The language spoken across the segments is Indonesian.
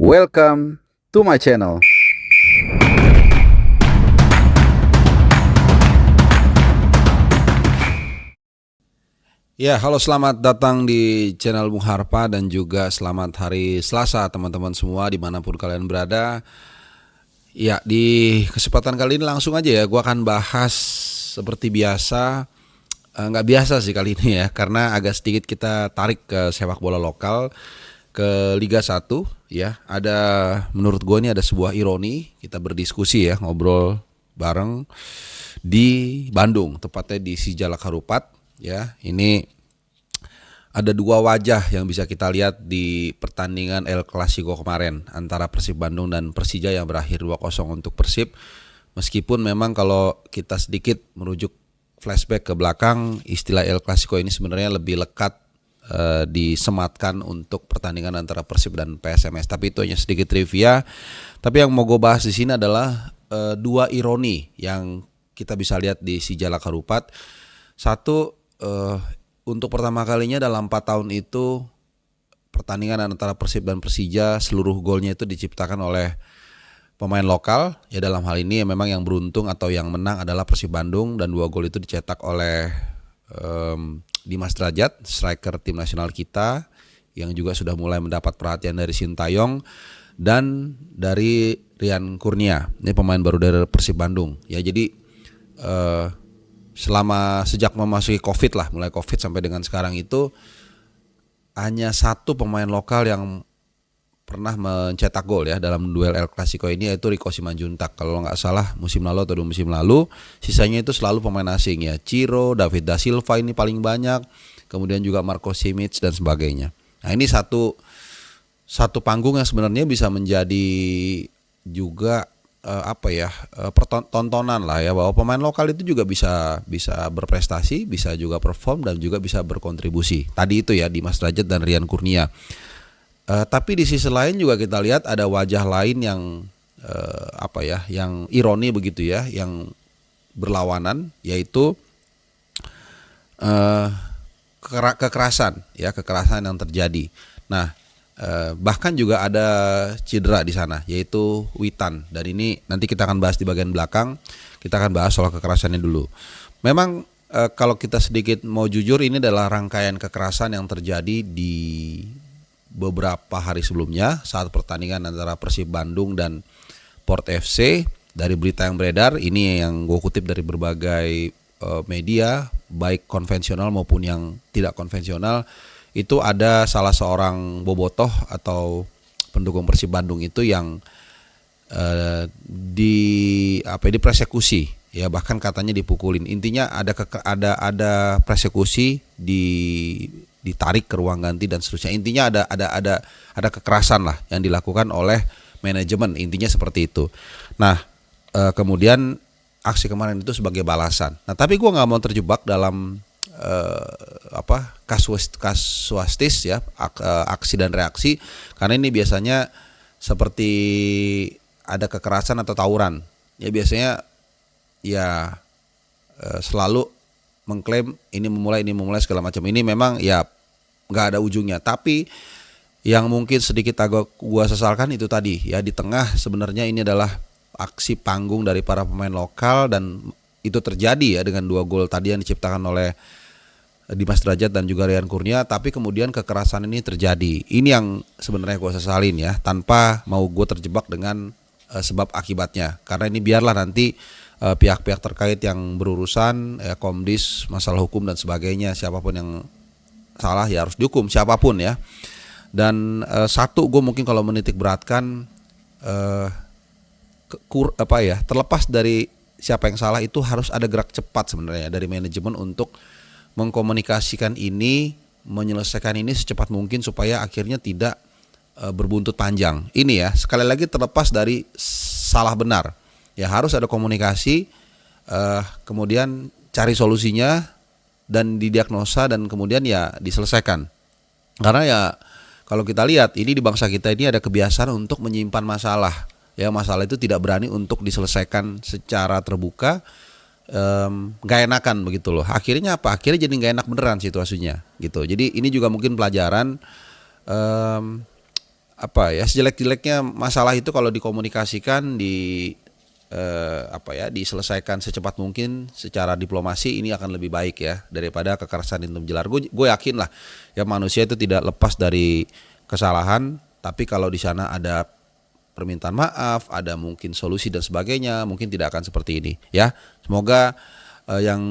Welcome to my channel. Ya, halo, selamat datang di channel Bung Harpa dan juga selamat hari Selasa teman-teman semua dimanapun kalian berada. Ya, di kesempatan kali ini langsung aja ya, gue akan bahas seperti biasa, nggak biasa sih kali ini ya, karena agak sedikit kita tarik ke sepak bola lokal, ke Liga 1 ya. Menurut gue ini ada sebuah ironi, kita berdiskusi ya, ngobrol bareng di Bandung, tepatnya di Sijalak Harupat. Ya, ini ada dua wajah yang bisa kita lihat di pertandingan El Clasico kemarin antara Persib Bandung dan Persija yang berakhir 2-0 untuk Persib. Meskipun memang kalau kita sedikit merujuk flashback ke belakang, istilah El Clasico ini sebenarnya lebih lekat disematkan untuk pertandingan antara Persib dan PSMS. Tapi itu hanya sedikit trivia. Tapi yang mau gue bahas di sini adalah dua ironi yang kita bisa lihat di Sijalak Harupat. Satu, untuk pertama kalinya dalam 4 tahun itu pertandingan antara Persib dan Persija seluruh golnya itu diciptakan oleh pemain lokal. Ya, dalam hal ini memang yang beruntung atau yang menang adalah Persib Bandung dan 2 gol itu dicetak oleh Dimas Drajat, striker tim nasional kita yang juga sudah mulai mendapat perhatian dari Sintayong dan dari Rian Kurnia. Ini pemain baru dari Persib Bandung. Ya, jadi sejak memasuki Covid lah, mulai Covid sampai dengan sekarang itu hanya satu pemain lokal yang pernah mencetak gol ya dalam duel El Clasico ini, yaitu Rico Simanjuntak. Kalau nggak salah musim lalu atau 2 musim lalu, sisanya itu selalu pemain asing ya. Ciro, David da Silva ini paling banyak, kemudian juga Marco Simic dan sebagainya. Nah, ini satu panggung yang sebenarnya bisa menjadi juga tontonan lah ya, bahwa pemain lokal itu juga bisa berprestasi, bisa juga perform dan juga bisa berkontribusi. Tadi itu ya Dimas Drajat dan Rian Kurnia. Tapi di sisi lain juga kita lihat ada wajah lain yang yang ironi begitu ya, yang berlawanan, yaitu kekerasan yang terjadi. Nah, bahkan juga ada cedera di sana, yaitu Witan. Dan ini nanti kita akan bahas di bagian belakang. Kita akan bahas soal kekerasannya dulu. Memang kalau kita sedikit mau jujur, ini adalah rangkaian kekerasan yang terjadi di beberapa hari sebelumnya saat pertandingan antara Persib Bandung dan Port FC. Dari berita yang beredar, ini yang gue kutip dari berbagai media, baik konvensional maupun yang tidak konvensional, itu ada salah seorang bobotoh atau pendukung Persib Bandung itu yang dipersekusi ya, bahkan katanya dipukulin. Intinya ada persekusi, ditarik ke ruang ganti dan seterusnya. Intinya ada kekerasan lah yang dilakukan oleh manajemen, intinya seperti itu. Nah, kemudian aksi kemarin itu sebagai balasan. Nah, tapi gue nggak mau terjebak dalam kasuistis ya, aksi dan reaksi, karena ini biasanya seperti ada kekerasan atau tawuran ya, biasanya ya selalu mengklaim ini memulai segala macam. Ini memang ya nggak ada ujungnya. Tapi yang mungkin sedikit agak gua sesalkan itu tadi ya, di tengah sebenarnya ini adalah aksi panggung dari para pemain lokal, dan itu terjadi ya dengan 2 gol tadi yang diciptakan oleh Dimas Drajat dan juga Rian Kurnia. Tapi kemudian kekerasan ini terjadi. Ini yang sebenarnya gue sesalin ya, tanpa mau gue terjebak dengan sebab akibatnya. Karena ini biarlah nanti pihak-pihak terkait yang berurusan, Komdis, masalah hukum dan sebagainya, siapapun yang salah ya harus dihukum, siapapun ya. Dan satu, gue mungkin kalau menitik beratkan terlepas dari siapa yang salah, itu harus ada gerak cepat sebenarnya dari manajemen untuk mengkomunikasikan ini, menyelesaikan ini secepat mungkin supaya akhirnya tidak berbuntut panjang. Ini ya, sekali lagi terlepas dari salah benar, ya harus ada komunikasi, kemudian cari solusinya dan didiagnosa dan kemudian ya diselesaikan. Karena ya kalau kita lihat ini di bangsa kita ini ada kebiasaan untuk menyimpan masalah. Ya, masalah itu tidak berani untuk diselesaikan secara terbuka. Gak enakan begitu loh. Akhirnya apa? Akhirnya jadi gak enak beneran situasinya gitu. Jadi ini juga mungkin pelajaran sejelek-jeleknya masalah itu kalau dikomunikasikan diselesaikan secepat mungkin secara diplomasi, ini akan lebih baik ya daripada kekerasan itu menjelar. Gue yakin lah ya, manusia itu tidak lepas dari kesalahan, tapi kalau di sana ada permintaan maaf, ada mungkin solusi dan sebagainya, mungkin tidak akan seperti ini ya. Semoga yang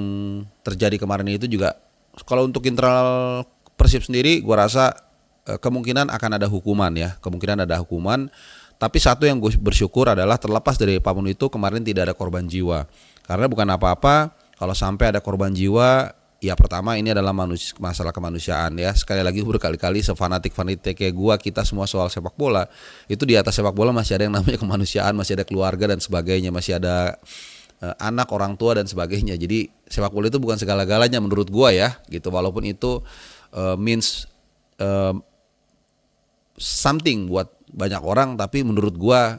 terjadi kemarin itu juga, kalau untuk internal Persib sendiri gue rasa kemungkinan akan ada hukuman ya, kemungkinan ada hukuman. Tapi satu yang gue bersyukur adalah terlepas dari apapun itu, kemarin tidak ada korban jiwa. Karena bukan apa-apa kalau sampai ada korban jiwa, ya pertama ini adalah masalah kemanusiaan ya. Sekali lagi berkali-kali, sefanatik-fanatik kayak gue, kita semua soal sepak bola, itu di atas sepak bola masih ada yang namanya kemanusiaan, masih ada keluarga dan sebagainya, masih ada anak, orang tua dan sebagainya. Jadi sepak bola itu bukan segala-galanya menurut gue ya gitu. Walaupun itu means something buat banyak orang, tapi menurut gua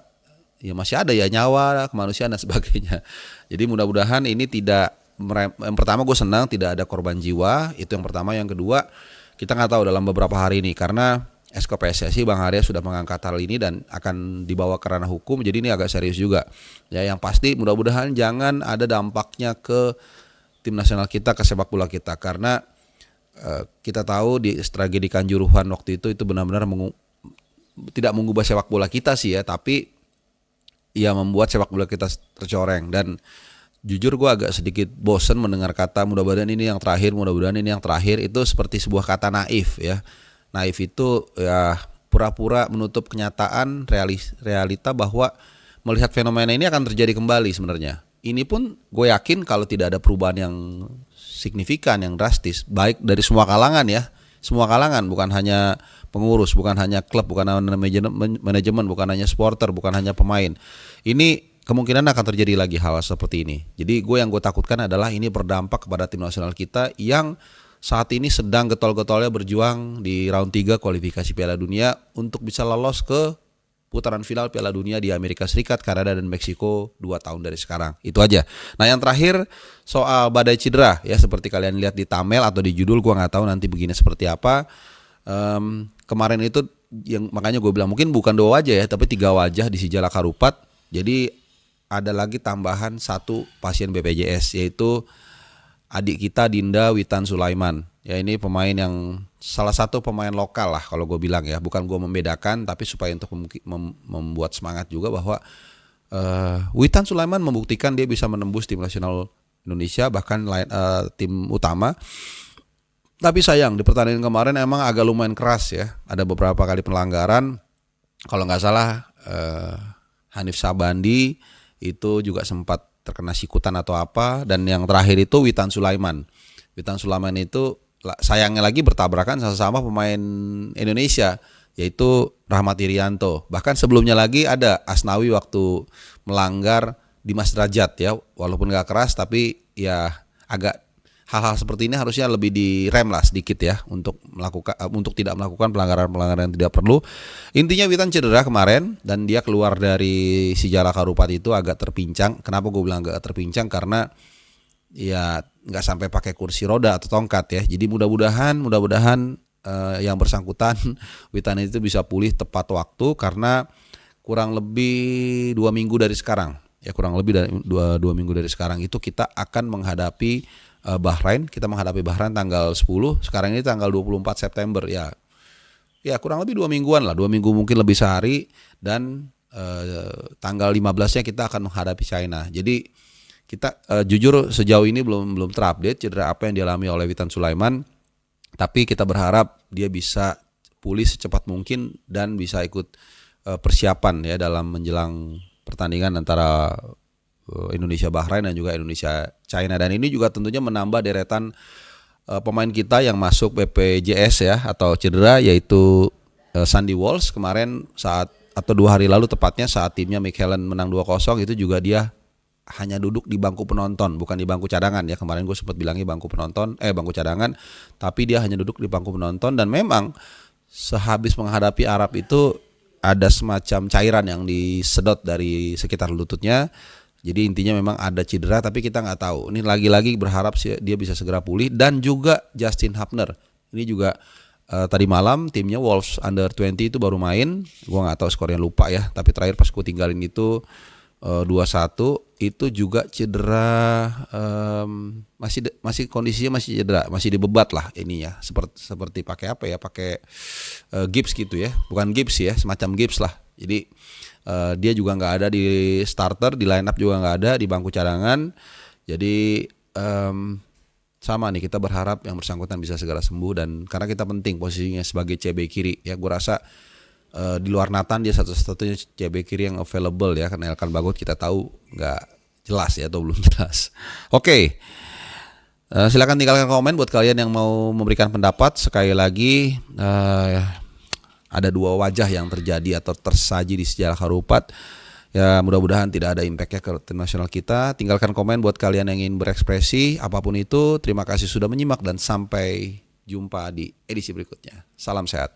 ya masih ada ya nyawa, kemanusiaan dan sebagainya. Jadi mudah-mudahan ini tidak, yang pertama gue senang tidak ada korban jiwa, itu yang pertama. Yang kedua, kita nggak tahu dalam beberapa hari ini, karena Esko PSSI Bang Arya sudah mengangkat hal ini dan akan dibawa ke ranah hukum, jadi ini agak serius juga ya. Yang pasti mudah-mudahan jangan ada dampaknya ke tim nasional kita, ke sepak bola kita, karena kita tahu di tragedi Kanjuruhan waktu itu benar-benar tidak mengubah sepak bola kita sih ya, tapi ya membuat sepak bola kita tercoreng. Dan jujur gue agak sedikit bosen mendengar kata mudah-mudahan ini yang terakhir, mudah-mudahan ini yang terakhir. Itu seperti sebuah kata naif ya. Naif itu ya pura-pura menutup kenyataan, realita bahwa melihat fenomena ini akan terjadi kembali sebenarnya. Ini pun gue yakin kalau tidak ada perubahan yang signifikan, yang drastis, baik dari semua kalangan ya, semua kalangan, bukan hanya pengurus, bukan hanya klub, bukan hanya manajemen, bukan hanya supporter, bukan hanya pemain. Ini kemungkinan akan terjadi lagi hal seperti ini. Jadi yang gue takutkan adalah ini berdampak kepada tim nasional kita yang saat ini sedang getol-getolnya berjuang di round 3 kualifikasi Piala Dunia untuk bisa lolos ke putaran final Piala Dunia di Amerika Serikat, Kanada dan Meksiko 2 tahun dari sekarang. Itu aja. Nah yang terakhir soal badai cedera ya, seperti kalian lihat di thumbnail atau di judul, gue nggak tahu nanti begini seperti apa. Kemarin itu yang makanya gue bilang mungkin bukan 2 wajah ya, tapi 3 wajah di si Jalak Harupat. Jadi ada lagi tambahan 1 pasien BPJS, yaitu adik kita Dinda Witan Sulaiman. Ya ini pemain yang salah satu pemain lokal lah kalau gue bilang ya. Bukan gue membedakan, tapi supaya untuk membuat semangat juga bahwa Witan Sulaiman membuktikan dia bisa menembus tim nasional Indonesia, bahkan tim utama. Tapi sayang di pertandingan kemarin emang agak lumayan keras ya. Ada beberapa kali pelanggaran. Kalau nggak salah Hanif Sabandi itu juga sempat terkena sikutan atau apa. Dan yang terakhir itu Witan Sulaiman. Witan Sulaiman itu sayangnya lagi bertabrakan sama pemain Indonesia, yaitu Rahmat Irianto. Bahkan sebelumnya lagi ada Asnawi waktu melanggar Dimas Derajat ya, walaupun gak keras tapi ya agak hal-hal seperti ini harusnya lebih direm lah sedikit ya untuk tidak melakukan pelanggaran-pelanggaran yang tidak perlu. Intinya Witan cedera kemarin dan dia keluar dari si Jalak Harupat itu agak terpincang. Kenapa gue bilang agak terpincang? Karena ya nggak sampai pakai kursi roda atau tongkat ya. Jadi mudah-mudahan yang bersangkutan Witan itu bisa pulih tepat waktu, karena kurang lebih 2 minggu dari sekarang ya, kurang lebih dari 2 minggu dari sekarang itu kita akan menghadapi Bahrain. Kita menghadapi Bahrain tanggal 10. Sekarang ini tanggal 24 September ya. Ya kurang lebih 2 mingguan lah, 2 minggu mungkin lebih sehari, dan tanggal 15-nya kita akan menghadapi China. Jadi kita jujur sejauh ini belum terupdate cedera apa yang dialami oleh Witan Sulaiman, tapi kita berharap dia bisa pulih secepat mungkin dan bisa ikut persiapan ya dalam menjelang pertandingan antara Indonesia Bahrain dan juga Indonesia China. Dan ini juga tentunya menambah deretan pemain kita yang masuk BPJS ya atau cedera, yaitu Sandy Walsh kemarin atau 2 hari lalu tepatnya, saat timnya Mechelen menang 2-0 itu juga dia hanya duduk di bangku penonton, bukan di bangku cadangan ya. Kemarin gue sempat bilangnya bangku cadangan, tapi dia hanya duduk di bangku penonton. Dan memang sehabis menghadapi Arab itu ada semacam cairan yang disedot dari sekitar lututnya. Jadi intinya memang ada cedera, tapi kita nggak tahu. Ini lagi-lagi berharap dia bisa segera pulih. Dan juga Justin Hapner, ini juga tadi malam timnya Wolves Under 20 itu baru main. Gua nggak tahu skornya, lupa ya. Tapi terakhir pas gue tinggalin itu 2-1, itu juga cedera, masih kondisinya masih cedera, masih dibebat lah ini ya, seperti pakai apa ya, pakai gips gitu ya, bukan gips ya, semacam gips lah. Jadi dia juga nggak ada di starter, di line up juga nggak ada, di bangku cadangan. Jadi sama nih, kita berharap yang bersangkutan bisa segera sembuh, dan karena kita penting posisinya sebagai CB kiri ya, gue rasa di luar Nathan dia satu-satunya CB kiri yang available ya, karena Elkan Bagot kita tahu nggak jelas ya, atau belum jelas. Oke. Silakan tinggalkan komen buat kalian yang mau memberikan pendapat. Sekali lagi ada dua wajah yang terjadi atau tersaji di sejarah Harupat. Ya mudah-mudahan tidak ada impactnya ke tim nasional kita. Tinggalkan komen buat kalian yang ingin berekspresi apapun itu. Terima kasih sudah menyimak dan sampai jumpa di edisi berikutnya. Salam sehat.